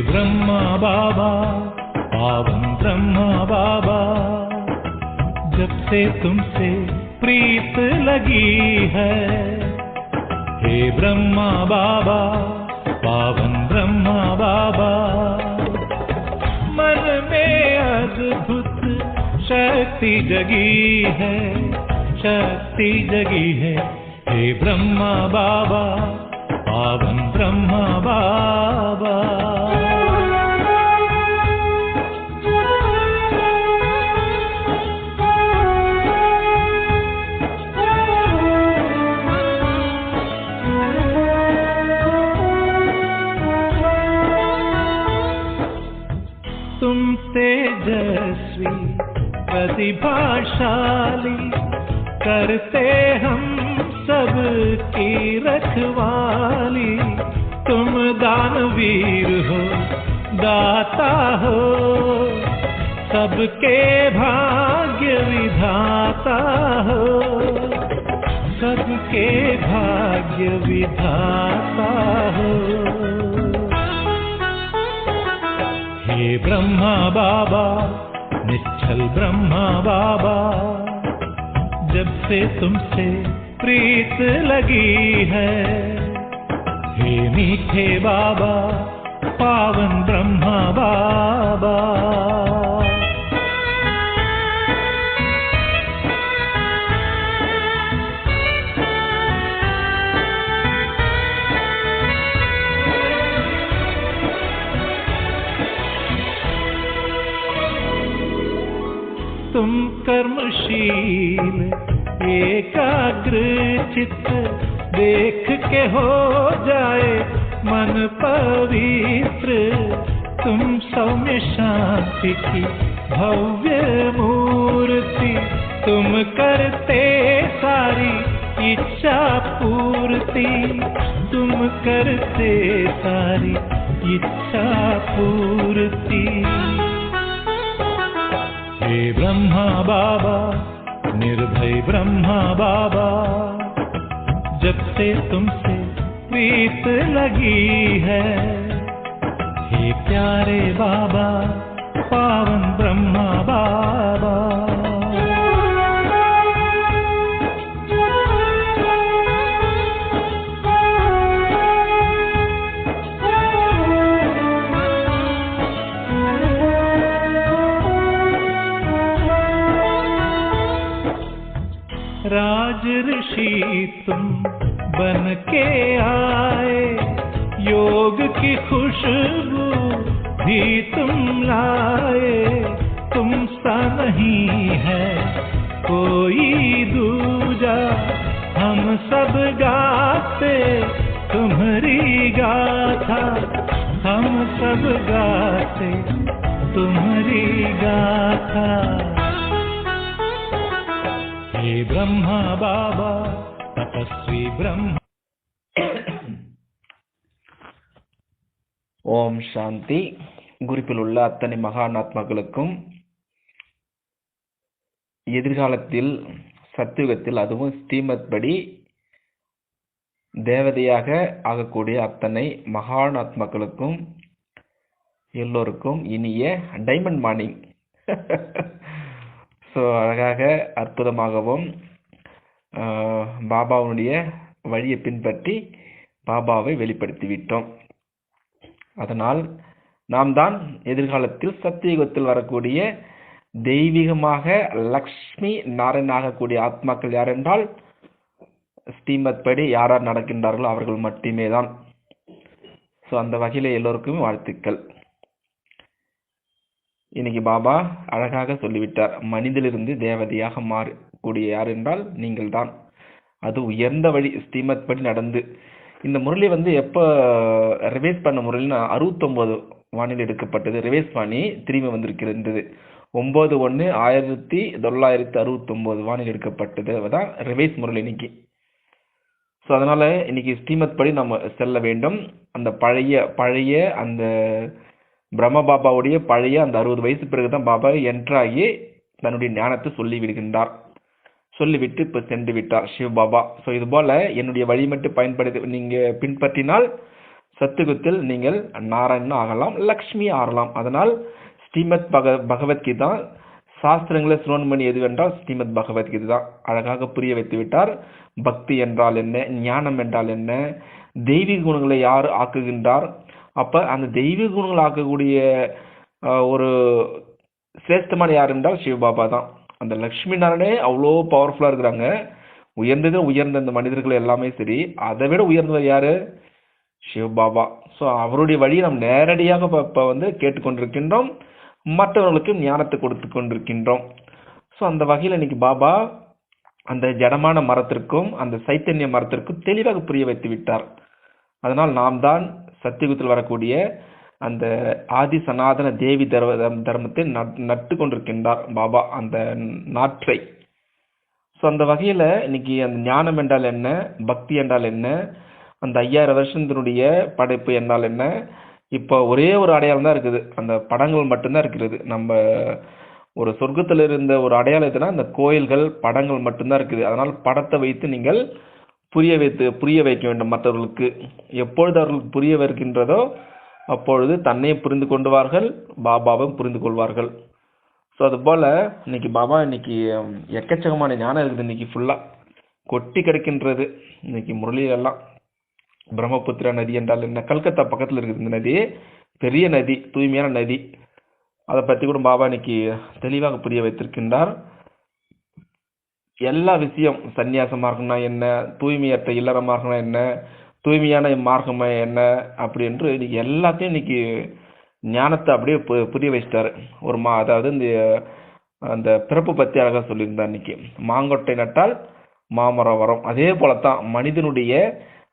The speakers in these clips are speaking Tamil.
ब्रह्मा बाबा, पावन ब्रह्मा बाबा, जब से तुमसे प्रीत लगी है। हे ब्रह्मा बाबा, पावन ब्रह्मा बाबा, मन में अद्भुत शक्ति जगी है, शक्ति जगी है। हे ब्रह्मा बाबा, पावन ब्रह्मा बाबा। तुम तेजस्वी प्रतिभाशाली, करते हम सब की रखवाली। तुम दानवीर हो, दाता हो, सबके भाग्य विधाता हो, सबके भाग्य विधाता हो। हे ब्रह्मा बाबा, निश्चल ब्रह्मा बाबा, जब से तुमसे प्रीत लगी है। हे मीठे बाबा, पावन ब्रह्मा बाबा। तुम कर्मशील एकाग्र चित्त, देख के हो जाए मन पवित्र। तुम सौम्य शांति की भव्य मूर्ति, तुम करते सारी इच्छा पूर्ति, तुम करते सारी इच्छा पूर्ति। हे ब्रह्मा बाबा, निर्भय ब्रह्मा बाबा, जब से तुमसे प्रीत लगी है। हे प्यारे बाबा, पावन ब्रह्मा बाबा। राज ऋषि तुम बन के आए, योग की खुशबू भी तुम लाए। तुम सा नहीं है कोई दूजा, हम सब गाते तुम्हारी गाथा, हम सब गाते तुम्हारी गाथा। हे ब्रह्मा बाबा, तपस्वी ब्रह्मा। ஓம் சாந்தி. குறிப்பில் உள்ள அத்தனை மகானாத்மாக்களுக்கும் எதிர்காலத்தில் சத்தியுகத்தில், அதுவும் ஸ்ரீமத் படி தேவதையாக ஆகக்கூடிய அத்தனை மகானாத்மாக்களுக்கும் எல்லோருக்கும் இனிய டைமண்ட் மார்னிங். ஸோ அழகாக அற்புதமாகவும் பாபாவுடைய வழியை பின்பற்றி பாபாவை வெளிப்படுத்திவிட்டோம். அதனால் நாம் தான் எதிர்காலத்தில் சத்தியுகத்தில் வரக்கூடிய தெய்வீகமாக லக்ஷ்மி நாராயண ஆகக்கூடிய ஆத்மாக்கள் யார் என்றால், ஸ்ரீமத் படி யார் யார் நடக்கின்றார்களோ அவர்கள் மட்டுமே தான். ஸோ அந்த வகையில் எல்லோருக்குமே வாழ்த்துக்கள். இன்னைக்கு பாபா அழகாக சொல்லிவிட்டார், மனிதனிலிருந்து தேவதையாக மாறக்கூடிய யார் என்றால் நீங்கள் தான். அது உயர்ந்த வழி, ஸ்ரீமத் படி நடந்து. இந்த முரளி எப்போ ரிவைஸ் பண்ண முரளினா 69 வானில் எடுக்கப்பட்டது. ரிவைஸ் வாணி திரும்பி வந்திருக்கிறது 9/1/1969 வானில் எடுக்கப்பட்டது. தான் ரிவைஸ் முரளி இன்னைக்கு. ஸோ அதனால இன்னைக்கு ஸ்ரீமத் படி நம்ம செல்ல வேண்டும். அந்த பழைய அந்த பிரம்ம பாபாவுடைய பழைய அந்த 60 வயசு பிறகுதான் பாபா என்ட்ராகி தன்னுடைய ஞானத்தை சொல்லி விடுகின்றார். சொல்லிவிட்டு இப்போ சென்று விட்டார் சிவ பாபா. ஸோ இது போல என்னுடைய வழி மட்டும் பயன்படுத்தி நீங்க பின்பற்றினால் சத்தியுகத்தில் நீங்கள் நாராயணன் ஆகலாம், லக்ஷ்மி ஆகலாம். அதனால் ஸ்ரீமத் பகவத்கீதா சாஸ்திரங்களை சிரோன்மணி எதுவென்றால் ஸ்ரீமத் பகவத்கீதை தான் அழகாக புரிய வைத்து விட்டார். பக்தி என்றால் என்ன, ஞானம் என்றால் என்ன, தெய்வீக குணங்களை யார் ஆக்குகின்றார், அப்ப அந்த தெய்வீக குணங்கள் ஆக்கக்கூடிய ஒரு சிரேஷ்டமான யார் என்றால் சிவபாபா தான். அந்த லக்ஷ்மி நாராயணே அவ்வளோ பவர்ஃபுல்லா இருக்கிறாங்க. உயர்ந்த இந்த மனிதர்கள் எல்லாமே சரி, அதை விட உயர்ந்தவர் யாரு? சிவபாபா. ஸோ அவருடைய வழியை நாம் நேரடியாக இப்போ வந்து கேட்டுக்கொண்டிருக்கின்றோம், மற்றவர்களுக்கு ஞானத்தை கொடுத்து கொண்டிருக்கின்றோம். ஸோ அந்த வகையில் இன்னைக்கு பாபா அந்த ஜடமான மரத்திற்கும் அந்த சைத்தன்ய மரத்திற்கும் தெளிவாக புரிய வைத்து விட்டார். அதனால் நாம் தான் சத்தியுகத்தில் வரக்கூடிய அந்த ஆதி சனாதன தேவி தர்மத்தை நட்டு கொண்டிருக்கின்றார் பாபா, அந்த நாற்றை. ஸோ அந்த வகையில் இன்னைக்கு அந்த ஞானம் என்றால் என்ன, பக்தி என்றால் என்ன, அந்த 5000 வருஷத்தினுடைய படைப்பு என்றால் என்ன, இப்போ ஒரே ஒரு அடையாளம் தான் இருக்குது, அந்த படங்கள் மட்டும்தான் இருக்கிறது. நம்ம ஒரு சொர்க்கத்தில் இருந்த ஒரு அடையாளத்தினா அந்த கோயில்கள் படங்கள் மட்டும்தான் இருக்குது. அதனால் படத்தை வைத்து நீங்கள் புரிய வைக்க வேண்டும் மற்றவர்களுக்கு. எப்பொழுது அவர்களுக்கு புரிய வைக்கின்றதோ அப்பொழுது தன்னையும் புரிந்து கொண்டுவார்கள், பாபாவும் புரிந்து கொள்வார்கள். ஸோ அதுபோல் இன்னைக்கு பாபா இன்னைக்கு எக்கச்சக்கமான ஞானம் இருக்குது, இன்னைக்கு ஃபுல்லாக கொட்டி கிடக்கின்றது. இன்னைக்கு முரளியெல்லாம் பிரம்மபுத்திரா நதி என்றால் என்ன, கல்கத்தா பக்கத்தில் இருக்குது இந்த நதி, பெரிய நதி, தூய்மையான நதி. அதை பற்றி கூட பாபா இன்னைக்கு தெளிவாக புரிய வைத்திருக்கின்றார். எல்லா விஷயம், சந்நியாச மார்க்கம்னா என்ன, தூய்மையற்ற இல்லற மார்க்கம்னா என்ன, தூய்மையான மார்க்கமா என்ன, அப்படி என்று இன்னைக்கு எல்லாத்தையும் இன்னைக்கு ஞானத்தை அப்படியே புரிய வச்சிட்டாரு. அதாவது இந்த அந்த பிறப்பு பற்றி அழகாக சொல்லியிருந்தார். இன்னைக்கு மாங்கொட்டை நட்டால் மாமரம் வரும். அதே போலத்தான் மனிதனுடைய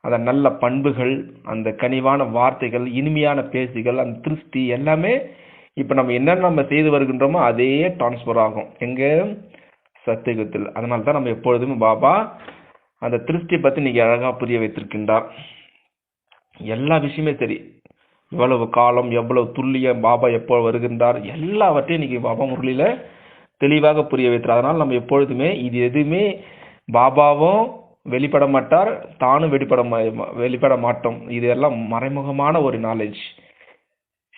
அந்த நல்ல பண்புகள், அந்த கனிவான வார்த்தைகள், இனிமையான பேசுகள், அந்த திருஷ்டி எல்லாமே இப்போ நம்ம என்னென்ன நம்ம செய்து வருகின்றோமோ அதே டிரான்ஸ்ஃபர் ஆகும் எங்க சத்தியுகத்தில். அதனால தான் நம்ம எப்பொழுதுமே பாபா அந்த திருஷ்டியை பற்றி இன்னைக்கு அழகாக புரிய வைத்திருக்கின்றார். எல்லா விஷயமே சரி, எவ்வளவு காலம், எவ்வளவு துல்லியம், பாபா எப்போ வருகின்றார், எல்லாவற்றையும் இன்னைக்கு பாபா முரளியில தெளிவாக புரிய வைத்தார். அதனால் நம்ம எப்பொழுதுமே இது எதுவுமே பாபாவும் வெளிப்பட மாட்டார், தானும் வெளிப்பட மாட்டோம். இது எல்லாம் மறைமுகமான ஒரு நாலேஜ்.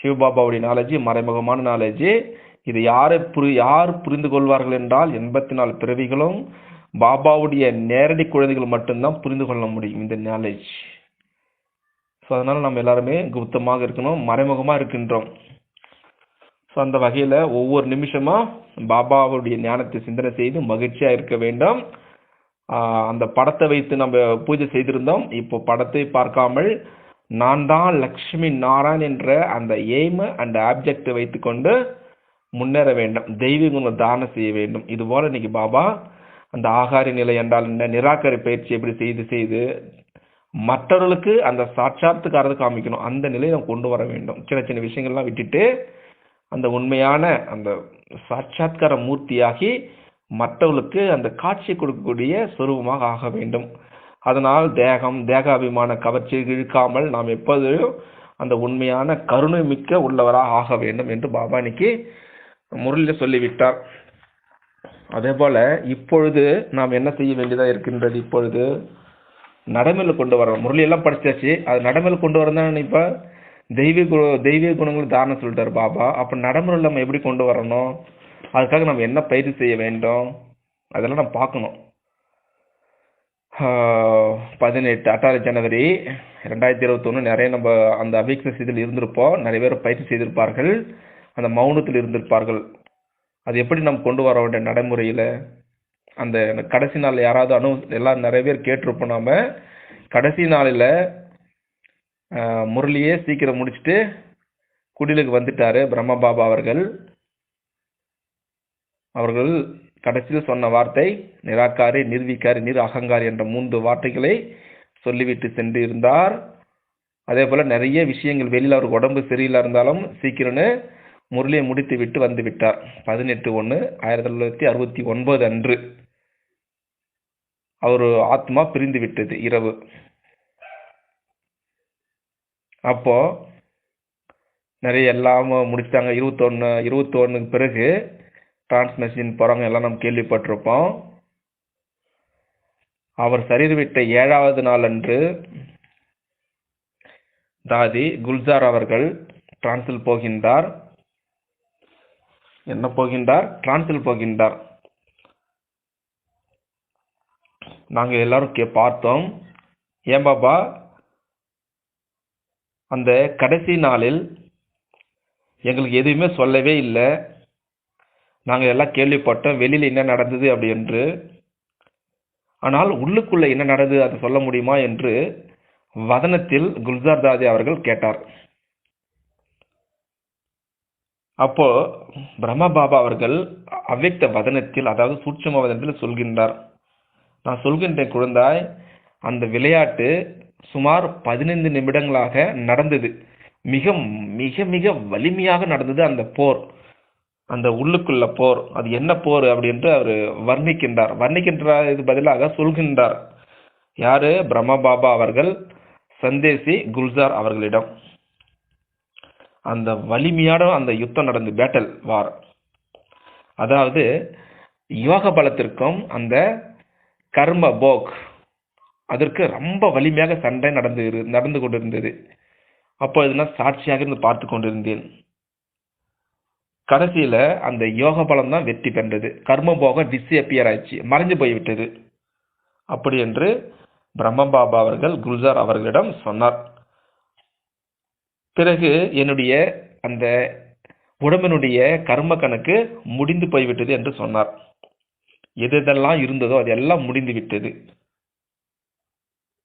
சிவபாபாவுடைய நாலேஜ் மறைமுகமான நாலேஜ். இது யார் புரிந்து கொள்வார்கள் என்றால் 84 பிறவிகளும் பாபாவுடைய நேரடி குழந்தைகள் மட்டும்தான் புரிந்து கொள்ள முடியும் இந்த நாலேஜ். ஸோ அதனால நம்ம எல்லாருமே குப்தமாக இருக்கணும், மறைமுகமாக இருக்கின்றோம். ஸோ அந்த வகையில் ஒவ்வொரு நிமிஷமா பாபாவுடைய ஞானத்தை சிந்தனை செய்து மகிழ்ச்சியாக இருக்க வேண்டும். அந்த படத்தை வைத்து நம்ம பூஜை செய்திருந்தோம். இப்போ படத்தை பார்க்காமல் நான் தான் லக்ஷ்மி நாராயண் என்ற அந்த எய்ம் அண்ட் ஆப்ஜெக்டை வைத்துக்கொண்டு முன்னேற வேண்டும், தெய்வீக தானம் செய்ய வேண்டும். இது போல இன்னைக்கு பாபா அந்த ஆகார நிலை என்றால் என்ன, நிராகரி பயிற்சி எப்படி செய்து மற்றவர்களுக்கு அந்த சாட்சாத்துக்காரதை காமிக்கணும், அந்த நிலையை நம்ம கொண்டு வர வேண்டும். சின்ன சின்ன விஷயங்கள்லாம் விட்டுட்டு அந்த உண்மையான அந்த சாட்சாத்கார மூர்த்தியாகி மற்றவர்களுக்கு அந்த காட்சி கொடுக்கக்கூடிய சொரூபமாக ஆக வேண்டும். அதனால் தேகாபிமான கவர்ச்சி இழுக்காமல் நாம் எப்போதும் அந்த உண்மையான கருணை மிக்க உள்ளவராக ஆக வேண்டும் என்று பாபா இன்னைக்கு முரளியில் சொல்லிவிட்டார். அதே போல இப்பொழுது நாம் என்ன செய்ய வேண்டியதாக இருக்கின்றது, இப்பொழுது நடைமுறையில் கொண்டு வரணும். முரளியெல்லாம் படிச்சாச்சு, அது நடைமுறையில் கொண்டு வரதான் இப்போ தெய்வீக குணங்கள் தாரணம் சொல்லிட்டார் பாபா. அப்போ நடைமுறையில் நம்ம எப்படி கொண்டு வரணும், அதுக்காக நம்ம என்ன பயிற்சி செய்ய வேண்டும், அதெல்லாம் நம்ம பார்க்கணும். 18 ஜனவரி 2021 நிறைய நம்ம அந்த அபிக்னஸ் இதில் இருந்திருப்போம். நிறைய பேர் பயிற்சி செய்திருப்பார்கள், அந்த மௌனத்தில் இருந்திருப்பார்கள். அது எப்படி நம்ம கொண்டு வர வேண்டிய நடைமுறையில் அந்த கடைசி நாள் யாராவது எல்லாம் நிறைய பேர் கேட்டிருப்போம். நாம கடைசி நாளில் முரளியே சீக்கிரம் முடிச்சுட்டு குடிலுக்கு வந்துட்டாரு பிரம்மா பாபா அவர்கள் கடைசியில் சொன்ன வார்த்தை நிராகாரி, நிர்வீகாரி, அகங்காரி என்ற 3 வார்த்தைகளை சொல்லிவிட்டு சென்று இருந்தார். அதே போல நிறைய விஷயங்கள் வெளியில் அவருக்கு உடம்பு சரியில்லை இருந்தாலும் சீக்கிரம்னு முரளியை முடித்து விட்டு வந்து விட்டார். 18/1/1969 அன்று அவர் ஆத்மா பிரிந்து விட்டது இரவு. அப்போ நிறைய எல்லாம் முடிச்சிட்டாங்க. 21 பிறகு டிரான்ஸ்மிஷன் போறாங்க எல்லாம் நம்ம கேள்விப்பட்டிருப்போம். அவர் சரீரம் விட்ட 7வது நாள் அன்று தாதி குல்ஜார் அவர்கள் பிரான்சில் போகின்றார். என்ன போகின்றார்? பிரான்சில் போகின்றார். நாங்க எல்லாரும் பார்த்தோம், ஏன் பாபா அந்த கடைசி நாளில் எங்களுக்கு எதுவுமே சொல்லவே இல்லை, நாங்கள் எல்லாம் கேள்விப்பட்டோம் வெளியில் என்ன நடந்தது அப்படி என்று, ஆனால் உள்ளுக்குள்ள என்ன நடந்தது அதை சொல்ல முடியுமா என்று வதனத்தில் குல்ஜார் தாதி அவர்கள் கேட்டார். அப்போ பிரம்மா பாபா அவர்கள் அவ்யக்த வதனத்தில், அதாவது சூட்சும வதனத்தில் சொல்கின்றார், நான் சொல்கின்றேன் குழந்தாய், அந்த விளையாட்டு சுமார் 15 நிமிடங்களாக நடந்தது. மிக மிக மிக வலிமையாக நடந்தது அந்த போர், அந்த உள்ளுக்குள்ள போர். அது என்ன போர் அப்படின்ட்டு அவர் வர்ணிக்கின்றார். வர்ணிக்கின்றார் இது பதிலாக சொல்கின்றார். யாரு? பிரம்மா பாபா அவர்கள் சந்தேசி குல்ஜார் அவர்களிடம் அந்த வலிமையான அந்த யுத்தம் நடந்து, பேட்டல் வார். அதாவது யோக பலத்திற்கும் அந்த கர்ம போக் அதற்கு ரொம்ப வலிமையாக சண்டை நடந்து கொண்டிருந்தது. அப்பொழுது நான் சாட்சியாக இருந்து பார்த்து கொண்டிருந்தேன். கடைசியில அந்த யோக பலம் தான் வெற்றி பெற்றது. கர்ம போகம் டிஸ்அப்பியர் ஆயிடுச்சு, மறைஞ்சு போய்விட்டது. அப்படி என்று பிரம்ம பாபா அவர்கள் குல்ஜார் அவர்களிடம் சொன்னார். பிறகு என்னுடைய அந்த உடம்பினுடைய கர்ம கணக்கு முடிந்து போய்விட்டது என்று சொன்னார். எதெல்லாம் இருந்ததோ அதெல்லாம் முடிந்து விட்டது.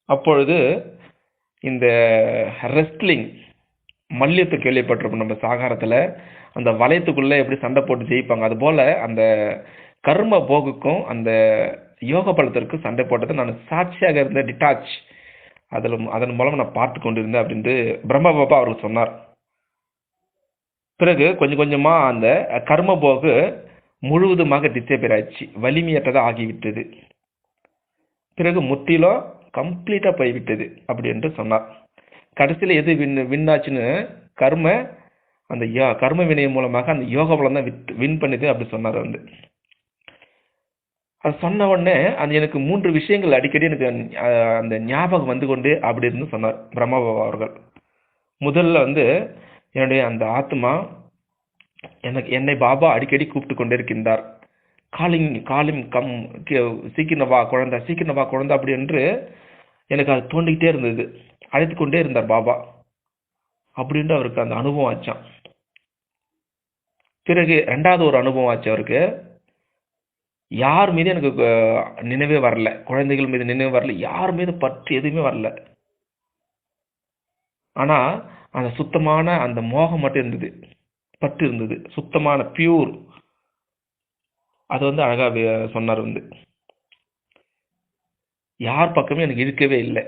அப்பொழுது இந்த ரெஸ்ட்லிங் மல்யுத்த கேள்விப்பட்டிருப்போம் நம்ம சாகாரத்தில், அந்த வளையத்துக்குள்ள எப்படி சண்டை போட்டு ஜெயிப்பாங்க, அது போல அந்த கர்ம போகுக்கும் அந்த யோக பலத்திற்கும் சண்டை போட்டதை நான் சாட்சியாக இருந்த டிட்டாச் அதன் மூலம் நான் பார்த்து கொண்டிருந்தேன் அப்படின்ட்டு பிரம்ம பாபா அவர்கள் சொன்னார். பிறகு கொஞ்சம் கொஞ்சமா அந்த கர்ம போகு முழுவதுமாக டிஸ்அப்பியர் ஆயிடுச்சு, வலிமையற்றதாக ஆகிவிட்டது. பிறகு முற்றிலும் கம்ப்ளீட்டா போய்விட்டது அப்படி என்று சொன்னார். கடைசியில் எது வின்னாச்சுன்னு அந்த கர்ம வினையின் மூலமாக அந்த யோக பலம் தான் வின் பண்ணுது அப்படி சொன்னார். அது சொன்ன உடனே அந்த எனக்கு 3 விஷயங்கள் அடிக்கடி எனக்கு அந்த ஞாபகம் வந்து கொண்டு அப்படி இருந்து சொன்னார் பிரம்மா பாபா அவர்கள். முதல்ல என்னுடைய அந்த ஆத்மா என்னை பாபா அடிக்கடி கூப்பிட்டு கொண்டே இருக்கின்றார். காலிம் கம், சீக்கிரம் வா குழந்தை, சீக்கிரம் வா குழந்தை அப்படி என்று எனக்கு அது தோண்டிக்கிட்டே இருந்தது. அழைத்து கொண்டே இருந்தார் பாபா அப்படின்ட்டு அவருக்கு அந்த அனுபவம் ஆச்சான். பிறகு 2வது ஒரு அனுபவம் ஆச்சு அவருக்கு. யார் மீது எனக்கு நினைவே வரல, குழந்தைகள் மீது நினைவு வரல, யார் மீது பற்று எதுவுமே வரல. ஆனா அந்த சுத்தமான அந்த மோகம் மட்டும் இருந்தது, பற்று இருந்தது, சுத்தமான பியூர். அது அழகா சொன்னார். யார் பக்கமே எனக்கு இருக்கவே இல்லை,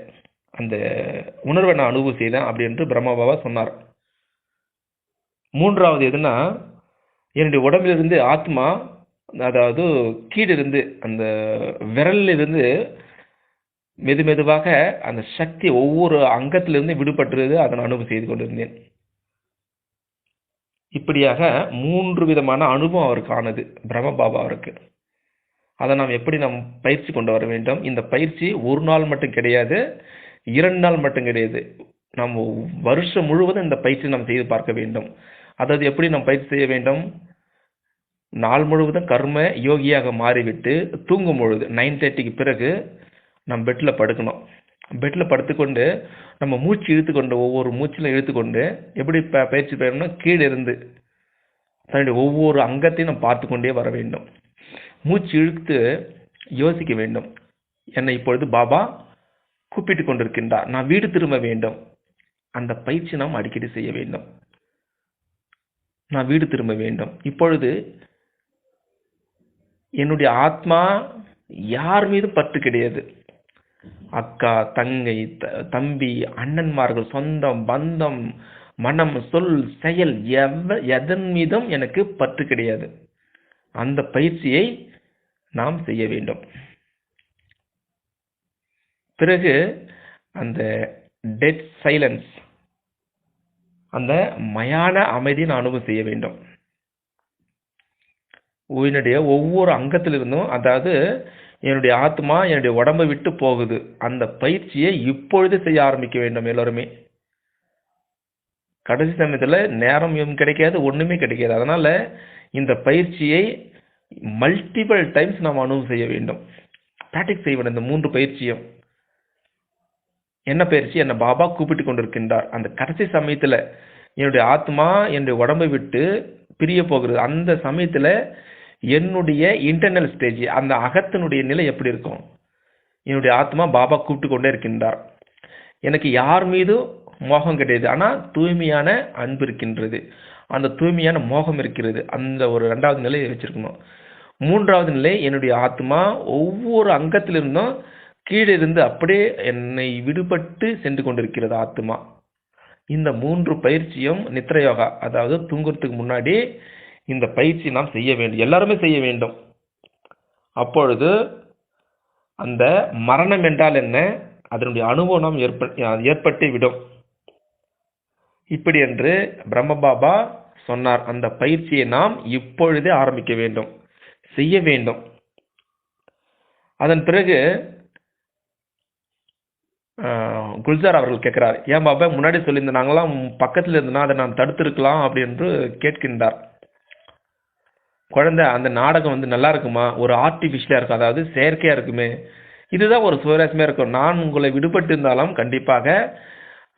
அந்த உணர்வை நான் அனுபவம் செய்தேன் அப்படி என்று பிரம்மா பாபா சொன்னார். 3வது எதுனா, என்னுடைய உடம்பிலிருந்து ஆத்மா, அதாவது கீழிருந்து அந்த விரலிலிருந்து மெதுமெதுவாக அந்த சக்தி ஒவ்வொரு அங்கத்திலிருந்து விடுபட்டுறது, அதை நான் அனுபவம் செய்து கொண்டிருந்தேன். இப்படியாக 3 விதமான அனுபவம் அவருக்கு ஆனது, பிரம்ம பாபா அவருக்கு. அதை நாம் எப்படி நாம் பயிற்சி கொண்டு வர வேண்டும்? இந்த பயிற்சி ஒரு நாள் மட்டும் கிடையாது, 2 நாள் மட்டும் கிடையாது, நாம் வருஷம் முழுவதும் இந்த பயிற்சி நாம் செய்து பார்க்க வேண்டும். அதாவது எப்படி நாம் பயிற்சி செய்ய வேண்டும்? நாள் முழுவதும் கர்ம யோகியாக மாறிவிட்டு தூங்கும் பொழுது 9:30க்கு பிறகு நம்ம பெட்டில் படுக்கணும். பெட்டில் படுத்துக்கொண்டு நம்ம மூச்சு இழுத்துக்கொண்டு, ஒவ்வொரு மூச்சிலும் இழுத்துக்கொண்டு எப்படி பயிற்சி பெறணும்னா, கீழே இருந்து தன்னுடைய ஒவ்வொரு அங்கத்தையும் நம்ம பார்த்து கொண்டே வர வேண்டும். மூச்சு இழுத்து யோசிக்க வேண்டும், என்னை இப்பொழுது பாபா கூப்பிட்டு கொண்டிருக்கின்றார், நான் வீடு திரும்ப வேண்டும். அந்த பயிற்சி நாம் அடிக்கடி செய்ய வேண்டும். நான் வீடு திரும்ப வேண்டும். இப்பொழுது என்னுடைய ஆத்மா யார் மீதும் பற்று கிடையாது. அக்கா, தங்கை, தம்பி, அண்ணன்மார்கள், சொந்தம், பந்தம், மனம், சொல், செயல் எதன் மீதும் எனக்கு பற்று கிடையாது. அந்த பயிற்சியை நாம் செய்ய வேண்டும். பிறகு அந்த டெட் சைலன்ஸ், அந்த மயான அமைதியை நான் அனுபவம் செய்ய வேண்டும். என்னுடைய ஒவ்வொரு அங்கத்திலிருந்தும், அதாவது என்னுடைய ஆத்மா என்னுடைய உடம்பை விட்டு போகுது, அந்த பயிற்சியை இப்பொழுது செய்ய ஆரம்பிக்க வேண்டும் எல்லோருமே. கடைசி சமயத்தில் நேரம் கிடைக்காது, ஒன்றுமே கிடைக்காது. அதனால் இந்த பயிற்சியை மல்டிபிள் டைம்ஸ் நாம் அனுபவம் செய்ய வேண்டும், ப்ராக்டிஸ் செய்ய வேண்டும். இந்த 3 பயிற்சியும் என்ன பயிற்சி? என்னை பாபா கூப்பிட்டு கொண்டிருக்கின்றார். அந்த கடைசி சமயத்தில் என்னுடைய ஆத்மா என்னுடைய உடம்பை விட்டு பிரிய போகிறது. அந்த சமயத்தில் என்னுடைய இன்டர்னல் ஸ்டேஜ், அந்த அகத்தினுடைய நிலை எப்படி இருக்கும்? என்னுடைய ஆத்மா பாபா கூப்பிட்டு கொண்டே இருக்கின்றார். எனக்கு யார் மீதும் மோகம் கிடையாது, ஆனால் தூய்மையான அன்பு இருக்கின்றது, அந்த தூய்மையான மோகம் இருக்கிறது. அந்த ஒரு 2வது நிலையை வச்சிருக்கணும். 3வது நிலை, என்னுடைய ஆத்மா ஒவ்வொரு அங்கத்திலிருந்தும் கீழே இருந்து அப்படியே என்னை விடுபட்டு சென்று கொண்டிருக்கிறது ஆத்மா. இந்த 3 பயிற்சியும் நித்ர யோகா, அதாவது தூங்குறதுக்கு முன்னாடி இந்த பயிற்சி நாம் செய்ய வேண்டும், எல்லாருமே செய்ய வேண்டும். அப்பொழுது அந்த மரணம் என்றால் என்ன, அதனுடைய அனுபவம் நாம் ஏற்பட்டு விடும். இப்படி என்று பிரம்ம பாபா சொன்னார். அந்த பயிற்சியை நாம் இப்பொழுதே ஆரம்பிக்க வேண்டும், செய்ய வேண்டும். அதன் பிறகு குல்ஜார் அவர்கள் கேட்கிறார், ஏன் பாபா முன்னாடி சொல்லியிருந்த நாங்களாம் பக்கத்தில் இருந்தனா அதை நான் தடுத்திருக்கலாம் அப்படி என்று கேட்கின்றார். குழந்தை, அந்த நாடகம் நல்லா இருக்குமா? ஒரு ஆர்டிஃபிஷியலாக இருக்கும், அதாவது செயற்கையாக இருக்குமே. இதுதான் ஒரு சுவாரஸ்யமாக இருக்கும். நான் உங்களை விடுபட்டு இருந்தாலும் கண்டிப்பாக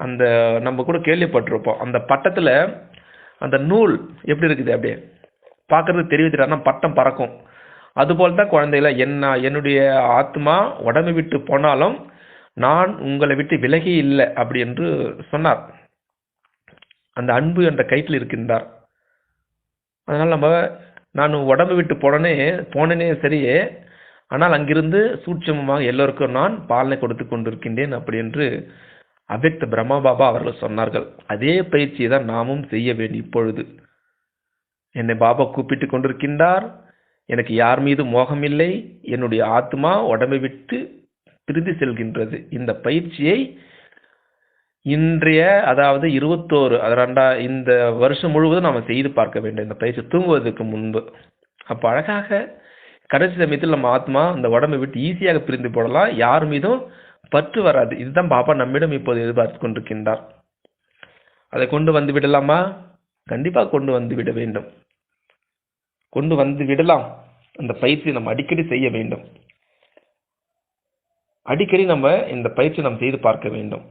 அந்த நம்ம கூட கேள்விப்பட்டிருப்போம், அந்த பட்டத்தில் அந்த நூல் எப்படி இருக்குது அப்படியே பார்க்கறதுக்கு தெரிவித்துட்டாருன்னா பட்டம் பறக்கும். அதுபோல் தான் குழந்தைகள, என்னுடைய ஆத்மா உடம்பை விட்டு போனாலும் நான் உங்களை விட்டு விலகி இல்லை அப்படி என்று சொன்னார். அந்த அன்பு என்ற கயிற்றில் இருக்கின்றார். அதனால் நான் உடம்பு விட்டு போனேனே சரியே, ஆனால் அங்கிருந்து சூட்சமமாக எல்லோருக்கும் நான் பாலனை கொடுத்து கொண்டிருக்கின்றேன் அப்படி என்று அவ்யக்த பிரம்மா பாபா அவர்கள் சொன்னார்கள். அதே பயிற்சியை தான் நாமும் செய்ய வேண்டும். இப்பொழுது என்னை பாபா கூப்பிட்டு கொண்டிருக்கின்றார், எனக்கு யார் மீது மோகம் இல்லை, என்னுடைய ஆத்மா உடம்பை விட்டு பிரிந்து செல்கின்றது. இந்த பயிற்சியை இன்றைய, அதாவது 21 இந்த வருஷம் முழுவதும் நாம் செய்து பார்க்க வேண்டும், இந்த பயிற்சி தூங்குவதற்கு முன்பு. அப்போ அழகாக கடைசி சமயத்தில் நம்ம ஆத்மா இந்த உடம்பை விட்டு ஈஸியாக பிரிந்து போடலாம், யார் மீதும் பற்று வராது. இதுதான் பாபா நம்மிடம் இப்போது எதிர்பார்த்து கொண்டிருக்கின்றார். அதை கொண்டு வந்து விடலாமா? கண்டிப்பாக கொண்டு வந்து விட வேண்டும், கொண்டு வந்து விடலாம். அந்த பயிற்சி நம்ம அடிக்கடி செய்ய வேண்டும், அடிக்கடி நம்ம இந்த பயிற்சி நாம் செய்து பார்க்க வேண்டும்,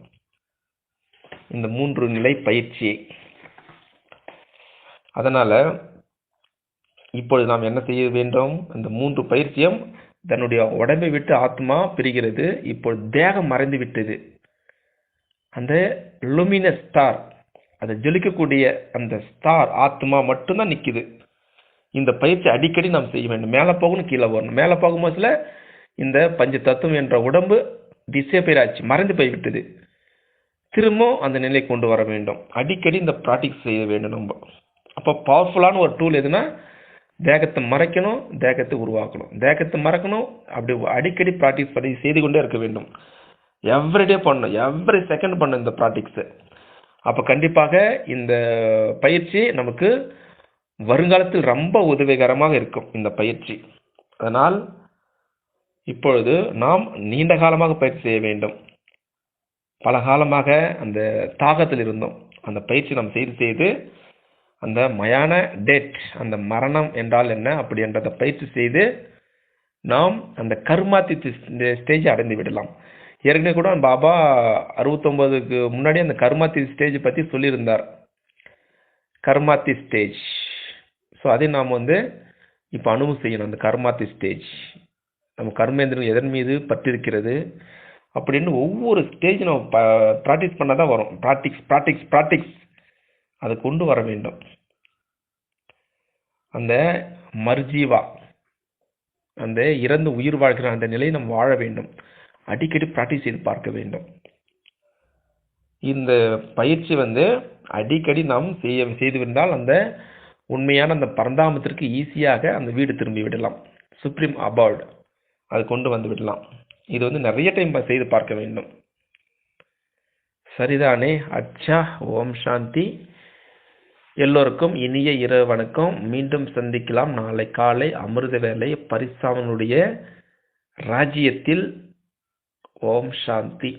இந்த 3 நிலை பயிற்சியை. அதனால இப்பொழுது நாம் என்ன செய்ய வேண்டும்? இந்த 3 பயிற்சியும் தன்னுடைய உடம்பை விட்டு ஆத்மா பிரிகிறது. இப்பொழுது தேகம் மறைந்து விட்டது. அந்த லுமினஸ் ஸ்டார், அதை ஜொலிக்கக்கூடிய அந்த ஸ்டார் ஆத்மா மட்டும்தான் நிற்குது. இந்த பயிற்சி அடிக்கடி நாம் செய்ய வேண்டும். மேலே போகணும், கீழே வரணும். மேலே போகும்போதுல இந்த பஞ்ச தத்துவம் என்ற உடம்பு டிசேபியர் ஆச்சு, மறைந்து போய்விட்டது. திரும்பவும் அந்த நிலை கொண்டு வர வேண்டும். அடிக்கடி இந்த ப்ராக்டிஸ் செய்ய வேண்டும் நம்ம. அப்போ பவர்ஃபுல்லான ஒரு டூல் எதுனா, தேகத்தை மறைக்கணும், தேகத்தை உருவாக்கணும், தேகத்தை மறக்கணும். அப்படி அடிக்கடி ப்ராக்டிஸ் பண்ணி செய்து கொண்டே இருக்க வேண்டும். எவ்ரிடே பண்ணணும், எவ்ரி செகண்ட் பண்ணணும் இந்த ப்ராக்டிக்ஸை. அப்போ கண்டிப்பாக இந்த பயிற்சி நமக்கு வருங்காலத்தில் ரொம்ப உதவிகரமாக இருக்கும் இந்த பயிற்சி. அதனால் இப்பொழுது நாம் நீண்ட காலமாக பயிற்சி செய்ய வேண்டும். பல காலமாக அந்த தாகத்தில் இருந்தோம். அந்த பயிற்சி நாம் செய்து அந்த மயான டெத், அந்த மரணம் என்றால் என்ன அப்படி என்றதை பயிற்சி செய்து நாம் அந்த கர்மாத்தி ஸ்டேஜை அடைந்து விடலாம். ஏற்கனவே கூட பாபா 69க்கு முன்னாடி அந்த கர்மாத்தி ஸ்டேஜ் பற்றி சொல்லியிருந்தார், கர்மாத்தி ஸ்டேஜ். ஸோ அதை நாம் இப்போ அனுபவம் செய்யணும். அந்த கர்மாத்தி ஸ்டேஜ், நம்ம கர்மேந்திரன் எதன் மீது பற்றிருக்கிறது அப்படின்னு ஒவ்வொரு ஸ்டேஜ் நம்ம ப்ராக்டிஸ் பண்ண தான் வரும். ப்ராக்டிக்ஸ் அதை கொண்டு வர வேண்டும். அந்த மர்ஜீவா, அந்த இறந்து உயிர் வாழ்கிற அந்த நிலையை நம்ம வாழ வேண்டும். அடிக்கடி ப்ராக்டிஸ் செய்து பார்க்க வேண்டும். இந்த பயிற்சி அடிக்கடி நாம் செய்துவிட்டால் அந்த உண்மையான அந்த பரந்தாமத்திற்கு ஈஸியாக அந்த வீடு திரும்பி விடலாம். சுப்ரீம் அபார்ட் அது கொண்டு வந்து விடலாம். இது நிறைய டைம் செய்து பார்க்க வேண்டும். சரிதானே? அச்சா, ஓம் சாந்தி. எல்லோருக்கும் இனிய இரவு வணக்கம். மீண்டும் சந்திக்கலாம் நாளை காலை அமிர்த வேளை பரிசாமனுடைய ராஜ்யத்தில். ஓம் சாந்தி.